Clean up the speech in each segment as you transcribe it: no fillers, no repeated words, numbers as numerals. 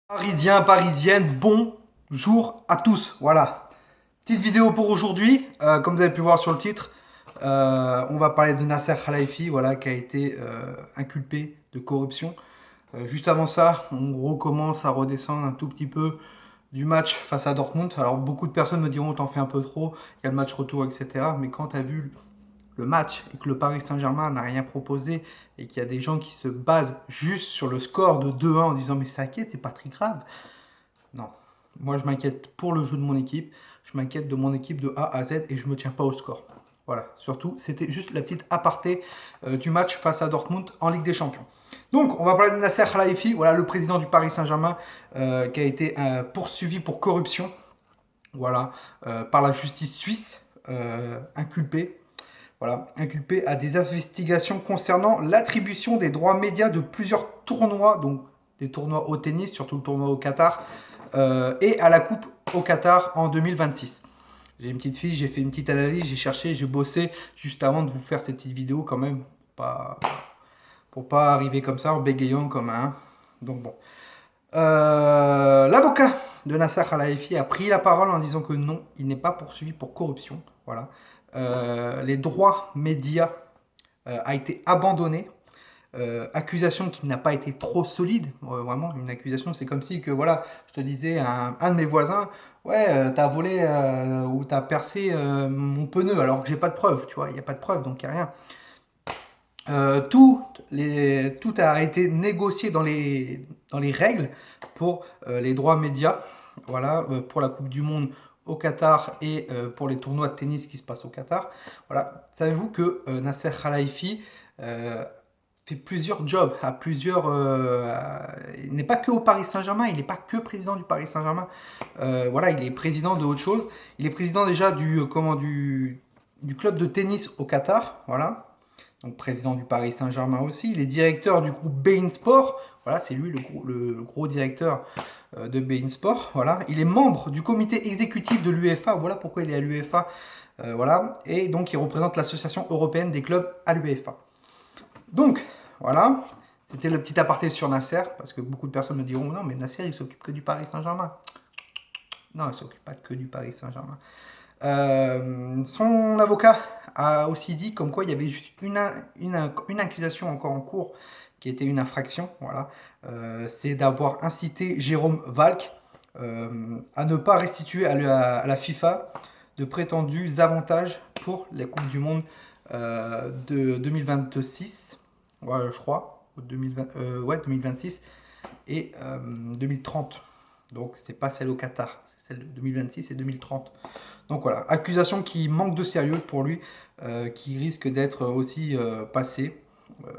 Parisiens, parisiennes, bonjour à tous. Voilà, petite vidéo pour aujourd'hui. Comme vous avez pu voir sur le titre, on va parler de Nasser Khelaifi, voilà, qui a été inculpé de corruption. Juste avant ça, on recommence à redescendre un tout petit peu du match face à Dortmund. Alors beaucoup de personnes me diront t'en fais un peu trop, il y a le match retour, etc. Mais quand tu as vu le match et que le Paris Saint-Germain n'a rien proposé et qu'il y a des gens qui se basent juste sur le score de 2-1 en disant mais ça inquiète, c'est pas très grave. Non. Moi, je m'inquiète pour le jeu de mon équipe. Je m'inquiète de mon équipe de A à Z et je ne me tiens pas au score. Voilà. Surtout, c'était juste la petite aparté du match face à Dortmund en Ligue des Champions. Donc, on va parler de Nasser Khelaifi, voilà, le président du Paris Saint-Germain qui a été poursuivi pour corruption, voilà, par la justice suisse, inculpé. Voilà, inculpé à des investigations concernant l'attribution des droits médias de plusieurs tournois, donc des tournois au tennis, surtout le tournoi au Qatar, et à la Coupe au Qatar en 2026. J'ai une petite fiche, j'ai fait une petite analyse, j'ai cherché, j'ai bossé juste avant de vous faire cette petite vidéo quand même, pas, pour pas arriver comme ça en bégayant comme un. Donc bon. L'avocat de Nasser Khelaifi a pris la parole en disant que non, il n'est pas poursuivi pour corruption. Voilà. Les droits médias a été abandonné. Accusation qui n'a pas été trop solide, vraiment une accusation, c'est comme si que voilà, je te disais à un de mes voisins, ouais, t'as volé ou t'as percé mon pneu alors que j'ai pas de preuve, tu vois, il n'y a pas de preuve donc il n'y a rien. Tout a été négocié dans les règles pour les droits médias, voilà, pour la Coupe du Monde au Qatar et pour les tournois de tennis qui se passent au Qatar. Voilà. Savez-vous que Nasser Khelaifi fait plusieurs jobs, il n'est pas que au Paris Saint-Germain, il n'est pas que président du Paris Saint-Germain. Voilà, il est président de autre chose. Il est président déjà du club de tennis au Qatar, voilà, donc président du Paris Saint-Germain aussi. Il est directeur du groupe Bein Sport. Voilà, c'est lui le gros directeur de Bein Sport. Voilà, il est membre du comité exécutif de l'UEFA. Voilà pourquoi il est à l'UEFA. Voilà, et donc il représente l'association européenne des clubs à l'UEFA. Donc, voilà, c'était le petit aparté sur Nasser, parce que beaucoup de personnes me diront non, mais Nasser il s'occupe que du Paris Saint-Germain. Non, il ne s'occupe pas que du Paris Saint-Germain. Son avocat a aussi dit comme quoi il y avait juste une accusation encore en cours qui était une infraction. Voilà. C'est d'avoir incité Jérôme Valk à ne pas restituer à la FIFA de prétendus avantages pour les Coupes du Monde de 2026, ouais, je crois, 2020, ouais, 2026 et 2030. Donc c'est pas celle au Qatar, c'est celle de 2026 et 2030. Donc voilà, accusation qui manque de sérieux pour lui, qui risque d'être aussi passée, euh,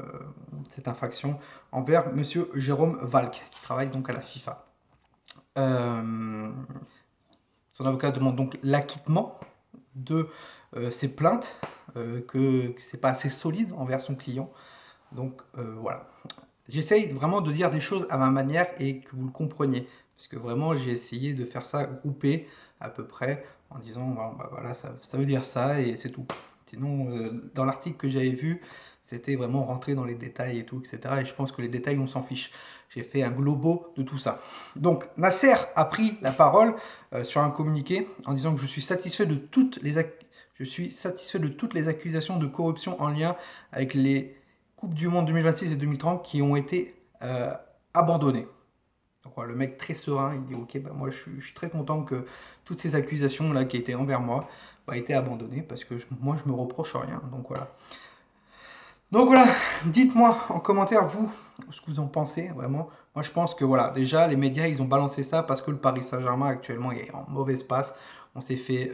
cette infraction, envers monsieur Jérôme Valk, qui travaille donc à la FIFA. Euh, Son avocat demande donc l'acquittement de ses plaintes, que c'est pas assez solide envers son client. Donc voilà. J'essaye vraiment de dire des choses à ma manière et que vous le compreniez. Parce que vraiment, j'ai essayé de faire ça groupé à peu près en disant, bon, bah, voilà, ça veut dire ça et c'est tout. Sinon, dans l'article que j'avais vu, c'était vraiment rentrer dans les détails et tout, etc. Et je pense que les détails, on s'en fiche. J'ai fait un globo de tout ça. Donc, Nasser a pris la parole sur un communiqué en disant que je suis satisfait de je suis satisfait de toutes les accusations de corruption en lien avec les Coupe du Monde 2026 et 2030 qui ont été abandonnées. Donc voilà, le mec très serein, il dit ok, bah, moi je suis très content que toutes ces accusations là qui étaient envers moi aient été abandonnées parce que moi je me reproche rien. Donc voilà, dites-moi en commentaire vous ce que vous en pensez vraiment. Moi je pense que voilà, déjà les médias ils ont balancé ça parce que le Paris Saint-Germain actuellement est en mauvaise passe. On s'est fait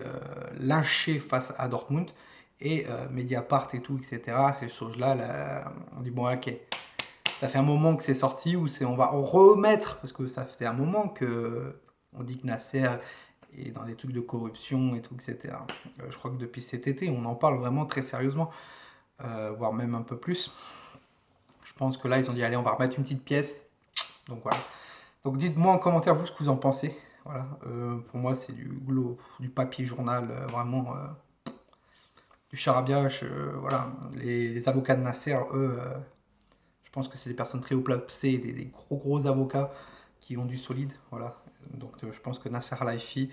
lyncher face à Dortmund et Mediapart et tout, etc. Ces choses-là, là, on dit bon ok, ça fait un moment que c'est sorti ou on va remettre parce que ça fait un moment que on dit que Nasser est dans des trucs de corruption et tout, etc. Je crois que depuis cet été, on en parle vraiment très sérieusement, voire même un peu plus. Je pense que là, ils ont dit allez, on va remettre une petite pièce. Donc voilà. Donc dites-moi en commentaire vous ce que vous en pensez. Voilà. Pour moi, c'est du papier journal, vraiment du charabia. Voilà. Les avocats de Nasser, eux, je pense que c'est des personnes très haut placées, des gros avocats qui ont du solide. Voilà. Donc je pense que Nasser Al-Khelaifi,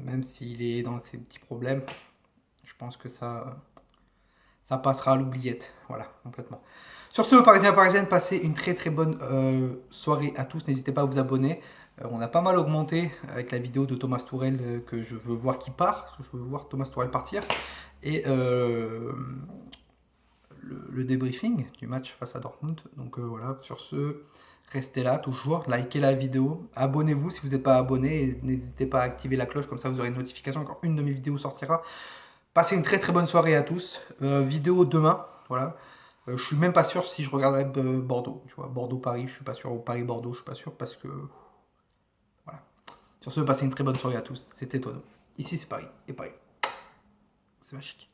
même s'il est dans ses petits problèmes, je pense que ça passera à l'oubliette. Voilà, complètement. Sur ce, Parisiens et Parisiennes, passez une très très bonne soirée à tous. N'hésitez pas à vous abonner. On a pas mal augmenté avec la vidéo de Thomas Tourelle que je veux voir qui part. Je veux voir Thomas Tourelle partir. Et le débriefing du match face à Dortmund. Donc voilà, sur ce, restez là toujours, likez la vidéo, abonnez-vous si vous n'êtes pas abonné et n'hésitez pas à activer la cloche, comme ça vous aurez une notification quand une de mes vidéos sortira. Passez une très très bonne soirée à tous. Vidéo demain, voilà. Je suis même pas sûr si je regarderai Bordeaux, tu vois, Bordeaux-Paris, je suis pas sûr, ou Paris-Bordeaux, je suis pas sûr parce que voilà. Sur ce, passez une très bonne soirée à tous. C'était Tono. Ici c'est Paris et Paris, c'est magique.